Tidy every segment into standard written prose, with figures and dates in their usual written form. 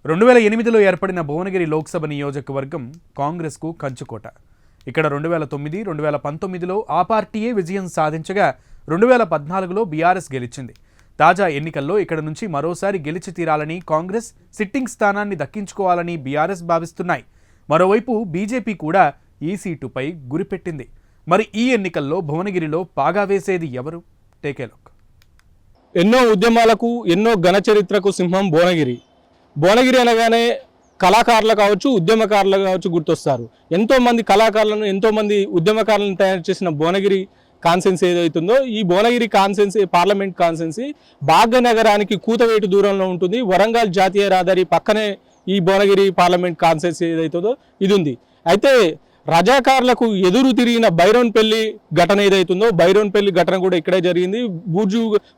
2008లో ఏర్పడిన భువనగిరి లోక్సభ నియోజకవర్గం కాంగ్రెస్కు కంచుకోట. ఇక్కడ 2009, 2019లో ఆ పార్టీయే విజయం సాధించగా 2014లో బీఆర్ఎస్ గెలిచింది. తాజా ఎన్నికల్లో ఇక్కడ నుంచి మరోసారి గెలిచి తీరాలని కాంగ్రెస్ సిట్టింగ్ స్థానాన్ని దక్కించుకోవాలని బీఆర్ఎస్ భావిస్తున్నాయి. మరోవైపు బీజేపీ కూడా ఈ సీటుపై గురిపెట్టింది. మరి ఈ ఎన్నికల్లో భువనగిరిలో పాగా వేసేది ఎవరు? Take a look. ఎన్నో ఉద్యమాలకు ఎన్నో ఘన చరిత్రకు సింహం భువనగిరి. భువనగిరి అనగానే కళాకారులు కావచ్చు, ఉద్యమకారులు కావచ్చు గుర్తొస్తారు. ఎంతోమంది కళాకారులను, ఎంతోమంది ఉద్యమకారులను తయారు చేసిన భువనగిరి కాన్సెన్సీ ఏదైతుందో, ఈ భువనగిరి కాన్సెన్సీ పార్లమెంట్ కాన్సెన్సీ భాగ్యనగరానికి కూతవేటు దూరంలో ఉంటుంది. వరంగల్ జాతీయ రహదారి పక్కనే ఈ భువనగిరి పార్లమెంట్ కాన్సెన్సీ ఏదైతుందో ఇది ఉంది. అయితే రజాకారులకు ఎదురు తిరిగిన బైరోన్పల్లి ఘటన ఏదైతుందో, బైరోన్పల్లి ఘటన కూడా ఇక్కడే జరిగింది.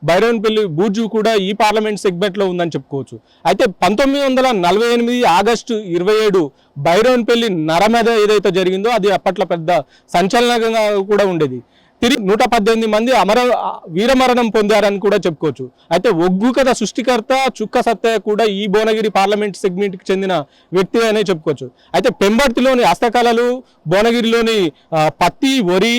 బైరోన్పల్లి బూర్జు కూడా ఈ పార్లమెంట్ సెగ్మెంట్లో ఉందని చెప్పుకోవచ్చు. అయితే 1948 ఆగస్టు 27 బైరోన్పల్లి నరమేధ ఏదైతే జరిగిందో అది అప్పట్లో పెద్ద సంచలనంగా కూడా ఉండేది. తిరిగి 118 మంది వీరమరణం పొందారని కూడా చెప్పుకోవచ్చు. అయితే ఒగ్గు కథ సృష్టికర్త చుక్క సత్తయ్య కూడా ఈ భువనగిరి పార్లమెంట్ సెగ్మెంట్కి చెందిన వ్యక్తి అనే చెప్పుకోవచ్చు. అయితే పెంబర్తిలోని హస్తకళలు, భువనగిరిలోని పత్తి, వరి,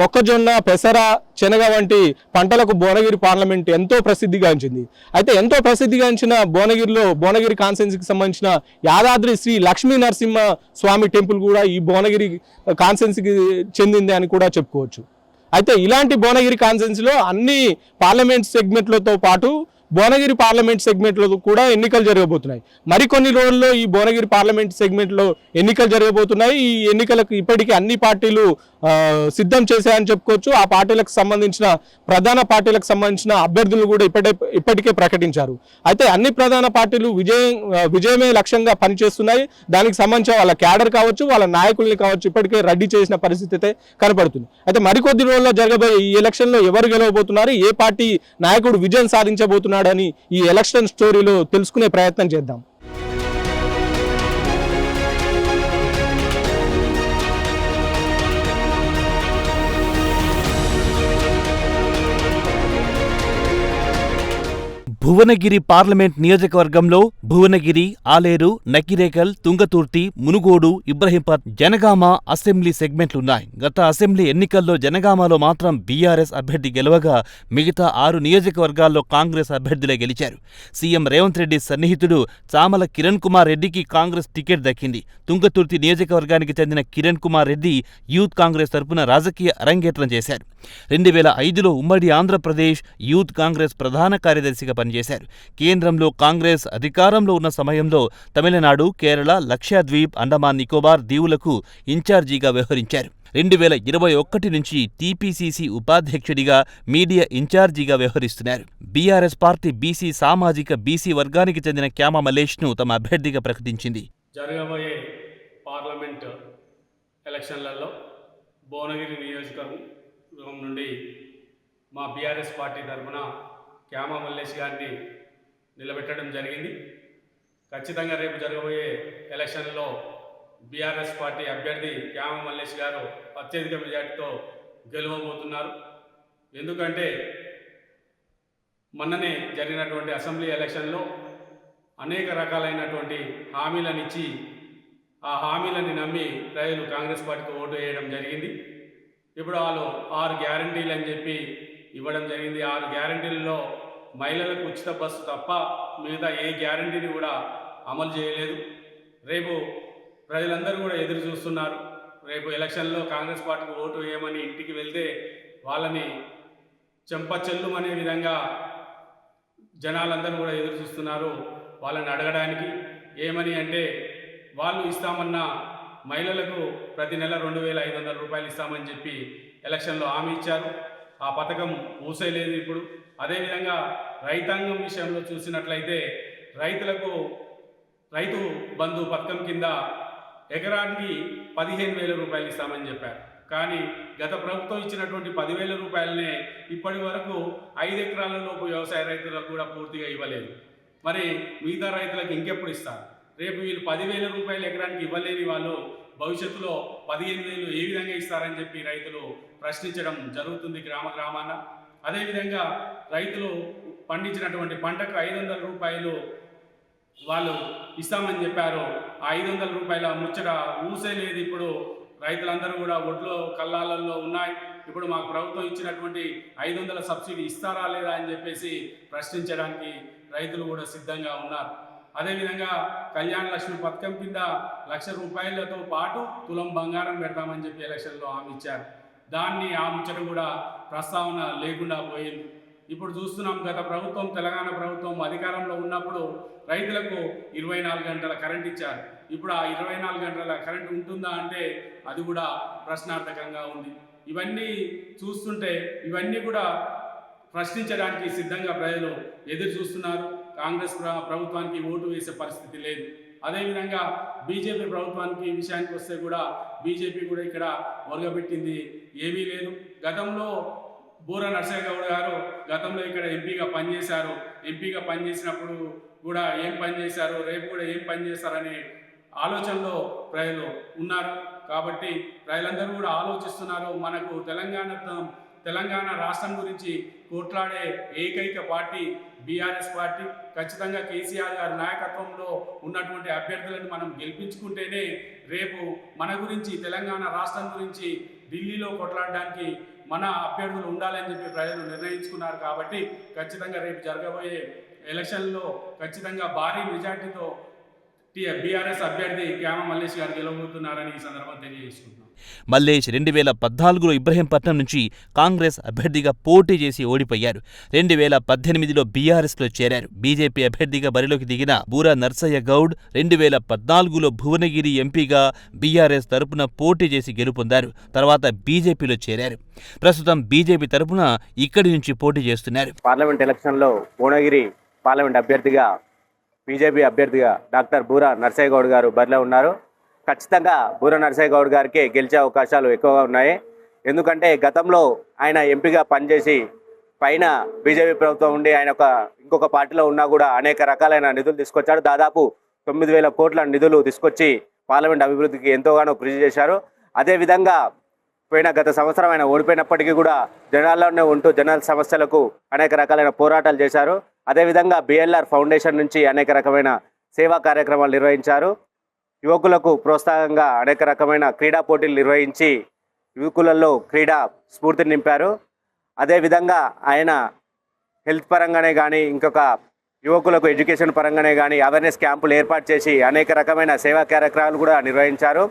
మొక్కజొన్న, పెసర, శనగ వంటి పంటలకు భువనగిరి పార్లమెంట్ ఎంతో ప్రసిద్ధిగాంచింది. అయితే ఎంతో ప్రసిద్ధిగాంచిన భువనగిరి కాన్సెన్సీకి సంబంధించిన యాదాద్రి శ్రీ లక్ష్మీ నరసింహ స్వామి టెంపుల్ కూడా ఈ భువనగిరి కాన్సెన్సీకి చెందింది అని కూడా చెప్పుకోవచ్చు. అయితే ఇలాంటి భువనగిరి కాన్సెన్సీలో అన్ని పార్లమెంట్ సెగ్మెంట్లతో పాటు భువనగిరి పార్లమెంట్ సెగ్మెంట్లో కూడా ఎన్నికలు జరగబోతున్నాయి. మరికొన్ని రోజుల్లో ఈ భువనగిరి పార్లమెంట్ సెగ్మెంట్లో ఎన్నికలు జరగబోతున్నాయి. ఈ ఎన్నికలకు ఇప్పటికీ అన్ని పార్టీలు సిద్ధం చేశాయని చెప్పుకోవచ్చు. ఆ పార్టీలకు సంబంధించిన ప్రధాన పార్టీలకు సంబంధించిన అభ్యర్థులు కూడా ఇప్పటికే ప్రకటించారు. అయితే అన్ని ప్రధాన పార్టీలు విజయమే లక్ష్యంగా పనిచేస్తున్నాయి. దానికి సంబంధించిన వాళ్ళ క్యాడర్ కావచ్చు, వాళ్ళ నాయకుల్ని కావచ్చు ఇప్పటికే రెడీ చేసిన పరిస్థితి అయితే కనపడుతుంది. అయితే మరికొద్ది రోజుల్లో జరగబోయే ఈ ఎలక్షన్లో ఎవరు గెలవబోతున్నారు, ఏ పార్టీ నాయకుడు విజయం సాధించబోతున్నాడని ఈ ఎలక్షన్ స్టోరీలో తెలుసుకునే ప్రయత్నం చేద్దాం. భువనగిరి పార్లమెంట్ నియోజకవర్గంలో భువనగిరి, ఆలేరు, నకిరేకల్, తుంగతుర్తి, మునుగోడు, ఇబ్రహీంపట్, జనగామ అసెంబ్లీ సెగ్మెంట్లున్నాయి. గత అసెంబ్లీ ఎన్నికల్లో జనగామలో మాత్రం బీఆర్ఎస్ అభ్యర్థి గెలవగా మిగతా 6 నియోజకవర్గాల్లో కాంగ్రెస్ అభ్యర్థులే గెలిచారు. సీఎం రేవంత్ రెడ్డి సన్నిహితుడు చామల కిరణ్ కుమార్ రెడ్డికి కాంగ్రెస్ టికెట్ దక్కింది. తుంగతుర్తి నియోజకవర్గానికి చెందిన కిరణ్ కుమార్ రెడ్డి యూత్ కాంగ్రెస్ తరపున రాజకీయ అరంగేట్రం చేశారు. 2005లో ఉమ్మడి ఆంధ్రప్రదేశ్ యూత్ కాంగ్రెస్ ప్రధాన కార్యదర్శిగా పనిచేశారు. కేంద్రంలో కాంగ్రెస్ అధికారంలో ఉన్న సమయంలో తమిళనాడు, కేరళ, లక్షద్వీప్, అండమాన్ నికోబార్ దీవులకు ఇన్ఛార్జిగా వ్యవహరించారు. 2021 నుంచి టీపీసీసీ ఉపాధ్యక్షుడిగా, మీడియా ఇన్ఛార్జిగా వ్యవహరిస్తున్నారు. బీఆర్ఎస్ పార్టీ బీసీ వర్గానికి చెందిన క్యామ మల్లేష్ను తమ అభ్యర్థిగా ప్రకటించింది. జరగబోయే పార్లమెంట్ ఎలక్షన్లలో భువనగిరి నియోజకవర్గం నుండి మా బీఆర్ఎస్ పార్టీ తరఫున క్యామ మల్లేష్ గారిని నిలబెట్టడం జరిగింది. ఖచ్చితంగా రేపు జరగబోయే ఎలక్షన్లో బీఆర్ఎస్ పార్టీ అభ్యర్థి క్యామ మల్లేష్ గారు అత్యధిక మెజార్టీతో గెలవబోతున్నారు. ఎందుకంటే మొన్ననే జరిగినటువంటి అసెంబ్లీ ఎలక్షన్లో అనేక రకాలైనటువంటి హామీలను ఇచ్చి ఆ హామీలని నమ్మి ప్రజలు కాంగ్రెస్ పార్టీకి ఓటు వేయడం జరిగింది. ఇప్పుడు వాళ్ళు 6 గ్యారంటీలు అని చెప్పి ఇవ్వడం జరిగింది. 6 గ్యారంటీలలో మహిళలకు ఉచిత బస్సు తప్ప మిగతా ఏ గ్యారంటీని కూడా అమలు చేయలేదు. రేపు ప్రజలందరూ కూడా ఎదురు చూస్తున్నారు. రేపు ఎలక్షన్లో కాంగ్రెస్ పార్టీకి ఓటు వేయమని ఇంటికి వెళ్తే వాళ్ళని చెంపచెల్లుమనే విధంగా జనాలందరూ కూడా ఎదురు చూస్తున్నారు వాళ్ళని అడగడానికి. ఏమని అంటే వాళ్ళు ఇస్తామన్న మహిళలకు ప్రతి నెల 2500 రూపాయలు ఇస్తామని చెప్పి ఎలక్షన్లో హామీ ఇచ్చారు. ఆ పథకం ఊసేలేదు ఇప్పుడు. అదేవిధంగా రైతాంగం విషయంలో చూసినట్లయితే రైతు బంధు పథకం కింద ఎకరానికి 15,000 రూపాయలు ఇస్తామని చెప్పారు. కానీ గత ప్రభుత్వం ఇచ్చినటువంటి 10,000 రూపాయలనే ఇప్పటి వరకు 5 ఎకరాల లోపు వ్యవసాయ రైతులకు కూడా పూర్తిగా ఇవ్వలేదు. మరి మిగతా రైతులకు ఇంకెప్పుడు ఇస్తారు? రేపు వీళ్ళు 10,000 రూపాయలు ఎకరానికి ఇవ్వలేని వాళ్ళు భవిష్యత్తులో 15,000 ఏ విధంగా ఇస్తారని చెప్పి రైతులు ప్రశ్నించడం జరుగుతుంది గ్రామాన. అదేవిధంగా రైతులు పండించినటువంటి పంటకు 500 రూపాయలు వాళ్ళు ఇస్తామని చెప్పారో ఆ 500 రూపాయల ముచ్చట ఊసే లేదు. ఇప్పుడు రైతులందరూ కూడా ఒడ్లో కల్లాలలో ఉన్నాయి. ఇప్పుడు మాకు ప్రభుత్వం ఇచ్చినటువంటి 500 సబ్సిడీ ఇస్తారా లేదా అని చెప్పేసి ప్రశ్నించడానికి రైతులు కూడా సిద్ధంగా ఉన్నారు. అదేవిధంగా కళ్యాణ లక్ష్మి పథకం కింద 1,00,000 రూపాయలతో పాటు తులం బంగారం పెడతామని చెప్పి ఎలక్షన్లో హామీ ఇచ్చారు. దాన్ని ఆ ముచ్చట కూడా ప్రస్తావన లేకుండా పోయింది. ఇప్పుడు చూస్తున్నాం, గత ప్రభుత్వం తెలంగాణ ప్రభుత్వం అధికారంలో ఉన్నప్పుడు రైతులకు 24 గంటల కరెంట్ ఇచ్చారు. ఇప్పుడు ఆ 24 గంటల కరెంట్ ఉంటుందా అంటే అది కూడా ప్రశ్నార్థకంగా ఉంది. ఇవన్నీ చూస్తుంటే ఇవన్నీ కూడా ప్రశ్నించడానికి సిద్ధంగా ప్రజలు ఎదురు చూస్తున్నారు. కాంగ్రెస్ ప్రభుత్వానికి ఓటు వేసే పరిస్థితి లేదు. అదేవిధంగా బీజేపీ ప్రభుత్వానికి విషయానికి వస్తే కూడా బీజేపీ కూడా ఇక్కడ ఒరగబెట్టింది ఏమీ లేదు. గతంలో బూర నరసయ్య గౌడ్ గారు గతంలో ఇక్కడ ఎంపీగా పనిచేశారు. ఎంపీగా పనిచేసినప్పుడు కూడా ఏం పని చేశారు, రేపు కూడా ఏం పని చేస్తారనే ఆలోచనలో ప్రజలు ఉన్నారు. కాబట్టి ప్రజలందరూ కూడా ఆలోచిస్తున్నారు. మనకు తెలంగాణ రాష్ట్రం గురించి కొట్లాడే ఏకైక పార్టీ బీఆర్ఎస్ పార్టీ. ఖచ్చితంగా కేసీఆర్ గారి నాయకత్వంలో ఉన్నటువంటి అభ్యర్థులను మనం గెలిపించుకుంటేనే రేపు మన గురించి తెలంగాణ రాష్ట్రం గురించి ఢిల్లీలో కొట్లాడడానికి మన అభ్యర్థులు ఉండాలని చెప్పి ప్రజలు నిర్ణయించుకున్నారు. కాబట్టి ఖచ్చితంగా రేపు జరగబోయే ఎలక్షన్లో ఖచ్చితంగా భారీ మెజార్టీతో బీఆర్ఎస్ అభ్యర్థి క్యామ మల్లేష్ గారు గెలవబోతున్నారని ఈ సందర్భంగా తెలియజేసుకుంటున్నాం. మల్లేష్ 2014లో ఇబ్రహీంపట్నం నుంచి కాంగ్రెస్ అభ్యర్థిగా పోటీ చేసి ఓడిపోయారు. 2018లో బీఆర్ఎస్లో చేరారు. బీజేపీ అభ్యర్థిగా బరిలోకి దిగిన బూరా నర్సయ్య గౌడ్ 2014లో భువనగిరి ఎంపీగా బీఆర్ఎస్ తరపున పోటీ చేసి గెలుపొందారు. తర్వాత బీజేపీలో చేరారు. ప్రస్తుతం బీజేపీ తరపున ఇక్కడి నుంచి పోటీ చేస్తున్నారు. పార్లమెంట్ ఎలక్షన్లో భువనగిరి పార్లమెంట్ అభ్యర్థిగా బీజేపీ అభ్యర్థిగా డాక్టర్ బూరా నర్సయ్య గౌడ్ గారు బరిలో ఉన్నారు. ఖచ్చితంగా బూరా నర్సయ్య గౌడ్ గారికి గెలిచే అవకాశాలు ఎక్కువగా ఉన్నాయి. ఎందుకంటే గతంలో ఆయన ఎంపీగా పనిచేసి పైన బీజేపీ ప్రభుత్వం ఉండి ఆయన ఇంకొక పార్టీలో ఉన్నా కూడా అనేక రకాలైన నిధులు తీసుకొచ్చారు. దాదాపు 9,000 కోట్ల నిధులు తీసుకొచ్చి పార్లమెంట్ అభివృద్ధికి ఎంతోగానో కృషి చేశారు. అదేవిధంగా గత సంవత్సరం ఆయన ఓడిపోయినప్పటికీ కూడా జనాల్లోనే ఉంటూ జనాల సమస్యలకు అనేక రకాలైన పోరాటాలు చేశారు. అదేవిధంగా బిఎల్ఆర్ ఫౌండేషన్ నుంచి అనేక రకమైన సేవా కార్యక్రమాలు నిర్వహించారు. యువకులకు ప్రోత్సాహంగా అనేక రకమైన క్రీడా పోటీలు నిర్వహించి యువకులలో క్రీడా స్ఫూర్తిని నింపారు. అదేవిధంగా ఆయన హెల్త్ పరంగానే కానీ ఇంకొక యువకులకు ఎడ్యుకేషన్ పరంగానే కానీ అవేర్నెస్ క్యాంపులు ఏర్పాటు చేసి అనేక రకమైన సేవా కార్యక్రమాలు కూడా నిర్వహించారు.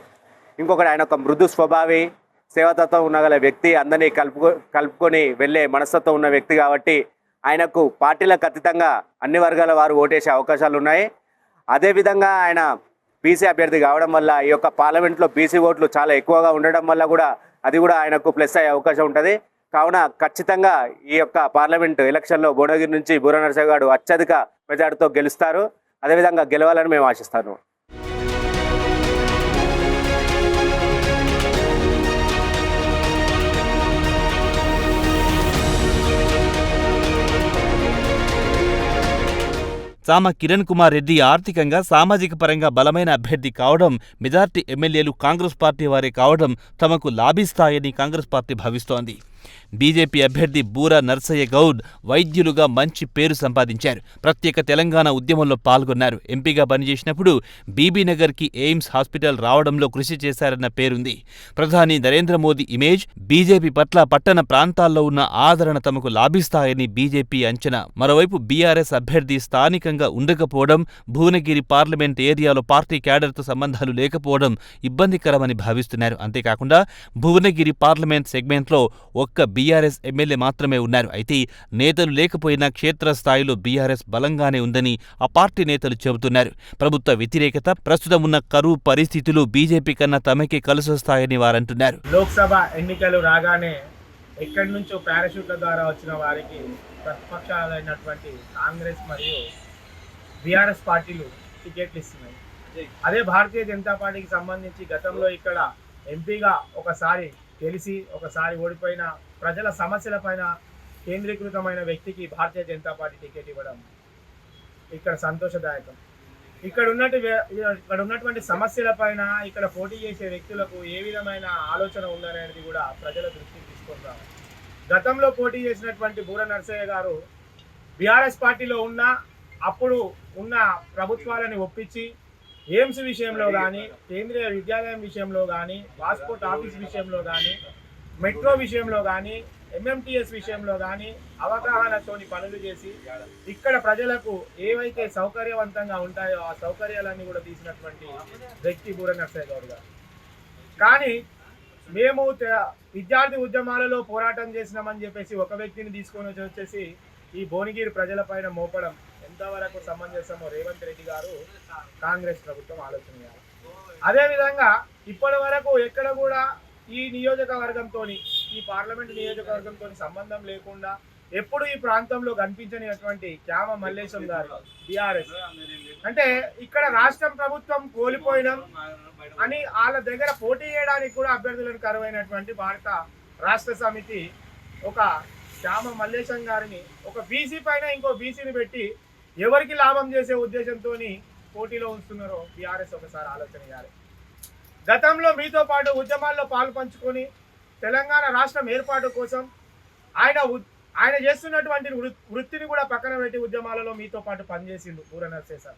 ఇంకొకటి ఆయన ఒక మృదు స్వభావి సేవాతత్వం ఉన్నగల వ్యక్తి, అందరినీ కలుపుకొని వెళ్ళే మనస్తత్వం ఉన్న వ్యక్తి కాబట్టి ఆయనకు పార్టీలకు అతీతంగా అన్ని వర్గాల వారు ఓటేసే అవకాశాలు ఉన్నాయి. అదేవిధంగా ఆయన బీసీ అభ్యర్థి కావడం వల్ల ఈ యొక్క పార్లమెంట్లో బీసీ ఓట్లు చాలా ఎక్కువగా ఉండడం వల్ల కూడా అది కూడా ఆయనకు ప్లస్ అయ్యే అవకాశం ఉంటుంది. కావున ఖచ్చితంగా ఈ యొక్క పార్లమెంటు ఎలక్షన్లో భువనగిరి నుంచి బూరా నరసయ్య గారు అత్యధిక మెజార్టీతో గెలుస్తారు. అదేవిధంగా గెలవాలని మేము ఆశిస్తాను. సామ కిరణ్ కుమార్ రెడ్డి ఆర్థికంగా సామాజిక పరంగా బలమైన అభ్యర్థి కావడం, మెజార్టీ ఎమ్మెల్యేలు కాంగ్రెస్ పార్టీ వారే కావడం తమకు లాభిస్తాయని కాంగ్రెస్ పార్టీ భావిస్తోంది. బీజేపీ అభ్యర్థి బూరా నర్సయ్య గౌడ్ వైద్యులుగా మంచి పేరు సంపాదించారు. ప్రత్యేక తెలంగాణ ఉద్యమంలో పాల్గొన్నారు. ఎంపీగా పనిచేసినప్పుడు బీబీనగర్కి ఎయిమ్స్ హాస్పిటల్ రావడంలో కృషి చేశారన్న పేరుంది. ప్రధాని నరేంద్ర మోదీ ఇమేజ్, బీజేపీ పట్ల పట్టణ ప్రాంతాల్లో ఉన్న ఆదరణ తమకు లాభిస్తాయని బీజేపీ అంచనా. మరోవైపు బీఆర్ఎస్ అభ్యర్థి స్థానికంగా ఉండకపోవడం, భువనగిరి పార్లమెంట్ ఏరియాలో పార్టీ క్యాడర్తో సంబంధాలు లేకపోవడం ఇబ్బందికరమని భావిస్తున్నారు. అంతేకాకుండా భువనగిరి పార్లమెంట్ సెగ్మెంట్లో ఒక్క బీఆర్ఎస్ ఎమ్మెల్యే మాత్రమే ఉన్నారు. అయితే నేతలు లేకపోయినా క్షేత్రస్థాయిలో బీఆర్ఎస్ బలంగానే ఉందని ఆ పార్టీ నేతలు చెబుతున్నారు. ప్రభుత్వ వ్యతిరేకత, ప్రస్తుతం ఉన్న కరువు పరిస్థితులు బీజేపీ కన్నా తమకే కలిసొస్తాయని వారంటున్నారు. లోక్సభ ఎన్నికలు రాగానే ఎక్కడి నుంచో పారాషూట్ల ద్వారా వచ్చిన వారికి ప్రతిపక్షాలైనటువంటి కాంగ్రెస్ మరియు బీఆర్ఎస్ పార్టీలు టికెట్లు ఇస్తున్నాయి. అదే భారతీయ జనతా పార్టీకి సంబంధించి గతంలో ఇక్కడ ఎంపీగా ఒకసారి తెలిసి ఒకసారి ఓడిపోయిన ప్రజల సమస్యలపైన కేంద్రీకృతమైన వ్యక్తికి భారతీయ జనతా పార్టీ టికెట్ ఇవ్వడం ఇక్కడ సంతోషదాయకం. ఇక్కడ ఉన్నటువంటి సమస్యలపైన ఇక్కడ పోటీ చేసే వ్యక్తులకు ఏ విధమైన ఆలోచన ఉందనేది కూడా ప్రజల దృష్టికి తీసుకుంటారు. గతంలో పోటీ చేసినటువంటి బూరా నర్సయ్య గారు బీఆర్ఎస్ పార్టీలో ఉన్న అప్పుడు ఉన్న ప్రభుత్వాలని ఒప్పించి ఎయిమ్స్ విషయంలో కానీ, కేంద్రీయ విద్యాలయం విషయంలో కానీ, పాస్పోర్ట్ ఆఫీస్ విషయంలో కానీ, మెట్రో విషయంలో కానీ, ఎంఎంటీఎస్ విషయంలో కానీ అవగాహనతోని పనులు చేసి ఇక్కడ ప్రజలకు ఏవైతే సౌకర్యవంతంగా ఉంటాయో ఆ సౌకర్యాలన్నీ కూడా తీసినటువంటి వ్యక్తి బూర నర్సయ్య గౌడ్ గారు. కానీ మేము విద్యార్థి ఉద్యమాలలో పోరాటం చేసినామని చెప్పేసి ఒక వ్యక్తిని తీసుకొని వచ్చేసి ఈ భువనగిరి ప్రజలపైన మోపడం ఎంతవరకు సమంజసమో రేవంత్ రెడ్డి గారు, కాంగ్రెస్ ప్రభుత్వం ఆలోచన చేయాలి. అదేవిధంగా ఇప్పటి వరకు ఎక్కడ కూడా ఈ నియోజకవర్గంతో, ఈ పార్లమెంట్ నియోజకవర్గంతో సంబంధం లేకుండా ఎప్పుడు ఈ ప్రాంతంలో కనిపించనిటువంటి క్యామ మల్లేశం గారు బీఆర్ఎస్ అంటే ఇక్కడ రాష్ట్రం ప్రభుత్వం కోల్పోయినాం అని వాళ్ళ దగ్గర పోటీ చేయడానికి కూడా అభ్యర్థులను కరువైనటువంటి భారత రాష్ట్ర సమితి ఒక క్యామ మల్లేశం గారిని ఒక బీసీ పైన ఇంకో బీసీని పెట్టి ఎవరికి లాభం చేసే ఉద్దేశంతో పోటీలో ఉంచుతున్నారో బీఆర్ఎస్ ఒకసారి ఆలోచన చేయాలి. గతంలో మీతో పాటు ఉద్యమాల్లో పాలు పంచుకొని తెలంగాణ రాష్ట్రం ఏర్పాటు కోసం ఆయన చేస్తున్నటువంటి వృత్తిని కూడా పక్కన పెట్టి ఉద్యమాలలో మీతో పాటు పనిచేసిండు బూర నర్సయ్య సార్.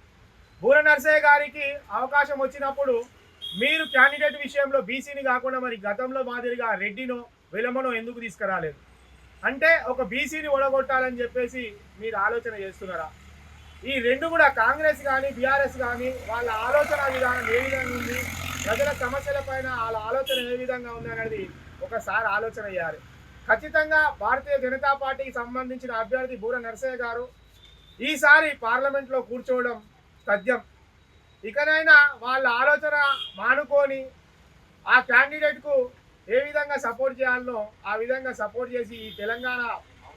బూర నర్సయ్య గారికి అవకాశం వచ్చినప్పుడు మీరు క్యాండిడేట్ విషయంలో బీసీని కాకుండా మరి గతంలో మాదిరిగా రెడ్డినో విలమనో ఎందుకు తీసుకురాలేదు? అంటే ఒక బీసీని ఓడగొట్టాలని చెప్పేసి మీరు ఆలోచన చేస్తున్నారా? ఈ రెండు కూడా కాంగ్రెస్ కానీ బీఆర్ఎస్ కానీ వాళ్ళ ఆలోచన విధానం ఏ విధంగా ఉంది, ప్రజల సమస్యల పైన వాళ్ళ ఆలోచన ఏ విధంగా ఉంది అనేది ఒకసారి ఆలోచన చేయాలి. ఖచ్చితంగా భారతీయ జనతా పార్టీకి సంబంధించిన అభ్యర్థి బూర నర్సయ్య గారు ఈసారి పార్లమెంట్లో కూర్చోవడం తథ్యం. ఇకనైనా వాళ్ళ ఆలోచన మానుకొని ఆ క్యాండిడేట్కు ఏ విధంగా సపోర్ట్ చేయాలనో ఆ విధంగా సపోర్ట్ చేసి ఈ తెలంగాణ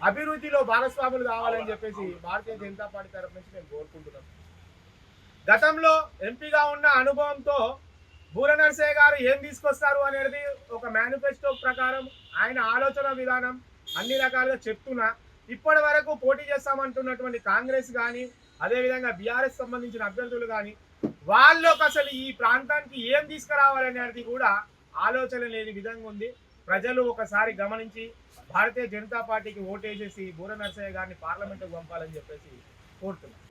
అభివృద్ధిలో భాగస్వాములు కావాలని చెప్పేసి భారతీయ జనతా పార్టీ తరఫు నుంచి నేను కోరుకుంటున్నాను. గతంలో ఎంపీగా ఉన్న అనుభవంతో బూర నర్సయ్య గారు ఏం తీసుకొస్తారు అనేది ఒక మేనిఫెస్టో ప్రకారం ఆయన ఆలోచన విధానం అన్ని రకాలుగా చెప్తున్నా. ఇప్పటి వరకు పోటీ చేస్తామంటున్నటువంటి కాంగ్రెస్ కానీ అదేవిధంగా బీఆర్ఎస్ సంబంధించిన అభ్యర్థులు కానీ వాళ్ళకి అసలు ఈ ప్రాంతానికి ఏం తీసుకురావాలనేది కూడా ఆలోచన లేని విధంగా ఉంది. ప్రజలు ఒకసారి గమనించి భారతీయ జనతా పార్టీకి ఓటేసేసి బూర నర్సయ్య గారిని పార్లమెంటుకు పంపాలని చెప్పేసి కోరుతున్నాను.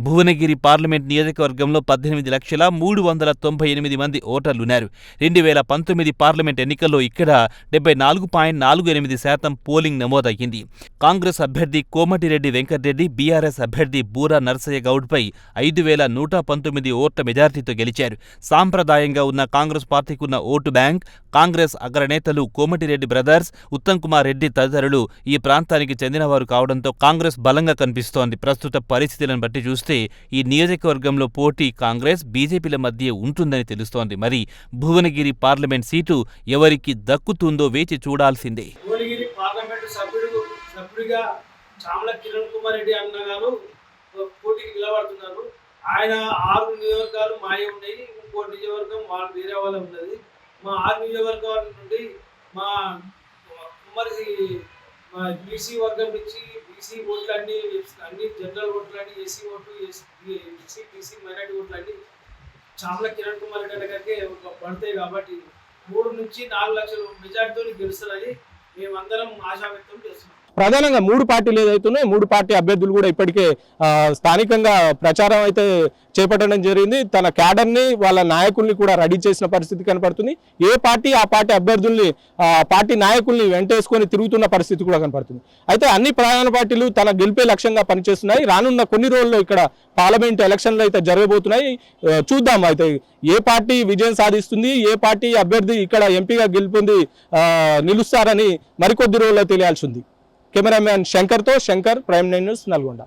భువనగిరి పార్లమెంట్ నియోజకవర్గంలో 18,398,000 మంది ఓటర్లున్నారు. 2019 పార్లమెంట్ ఎన్నికల్లో ఇక్కడ 74.48% పోలింగ్ నమోదయ్యింది. కాంగ్రెస్ అభ్యర్థి కోమటిరెడ్డి వెంకటరెడ్డి బీఆర్ఎస్ అభ్యర్థి బూర నర్సయ్య గౌడ్పై 5,119 ఓట్ల మెజార్టీతో గెలిచారు. సాంప్రదాయంగా ఉన్న కాంగ్రెస్ పార్టీకున్న ఓటు బ్యాంక్, కాంగ్రెస్ అగ్రనేతలు కోమటిరెడ్డి బ్రదర్స్, ఉత్తమ్ కుమార్ రెడ్డి తదితరులు ఈ ప్రాంతానికి చెందినవారు కావడంతో కాంగ్రెస్ బలంగా కనిపిస్తోంది. ప్రస్తుత పరిస్థితులను బట్టి చూస్తే ఈ నియోజకవర్గంలో పోటీ కాంగ్రెస్ బీజేపీల మధ్య ఉంటుందని తెలుస్తోంది. మరి భువనగిరి పార్లమెంట్ సీటు ఎవరికి దక్కుతుందో వేచి చూడాల్సిందే. భువనగిరి పార్లమెంటు సభ్యుడిగా చామల కిరణ్ కుమార్ రెడ్డి అన్న గారు పోటీకి నిలబడుతున్నారు. ఆయన 6 నియోజకవర్గాలు మాయ ఉన్నాయి, ఇంకో నియోజకవర్గం వాళ్ళు వేరే వాళ్ళ ఉన్నది. మా 6 నియోజకవర్గాల నుండి మా కుమారి బీసీ వర్గం నుంచి బీసీ ఓట్లన్నీ అన్ని జనరల్ ఓట్లన్నీ ఎస్సీ ఓట్లు ఎస్సీ బీసీ మైనార్టీ ఓట్లన్నీ చామల కిరణ్ కుమార్ రెడ్డి గారికి పడతాయి. కాబట్టి 3 నుంచి 4 లక్షల మెజార్టీతో గెలుస్తారని మేమందరం ఆశా వ్యక్తం చేస్తున్నాం. ప్రధానంగా 3 పార్టీలు ఏదైతున్నాయో 3 పార్టీ అభ్యర్థులు కూడా ఇప్పటికే స్థానికంగా ప్రచారం అయితే చేపట్టడం జరిగింది. తన క్యాడర్ని వాళ్ళ నాయకుల్ని కూడా రెడీ చేసిన పరిస్థితి కనపడుతుంది. ఏ పార్టీ ఆ పార్టీ అభ్యర్థుల్ని పార్టీ నాయకుల్ని వెంటేసుకొని తిరుగుతున్న పరిస్థితి కూడా కనపడుతుంది. అయితే అన్ని ప్రధాన పార్టీలు తన గెలిపే లక్ష్యంగా పనిచేస్తున్నాయి. రానున్న కొన్ని రోజుల్లో ఇక్కడ పార్లమెంట్ ఎలక్షన్లు అయితే జరగబోతున్నాయి. చూద్దాం అయితే ఏ పార్టీ విజయం సాధిస్తుంది, ఏ పార్టీ అభ్యర్థి ఇక్కడ ఎంపీగా గెలుపొంది నిలుస్తారని మరికొద్ది రోజుల్లో తెలియాల్సి ఉంది. కెమెరామ్యాన్ శంకర్తో శంకర్, ప్రైమ్ 9 న్యూస్, నల్గొండ.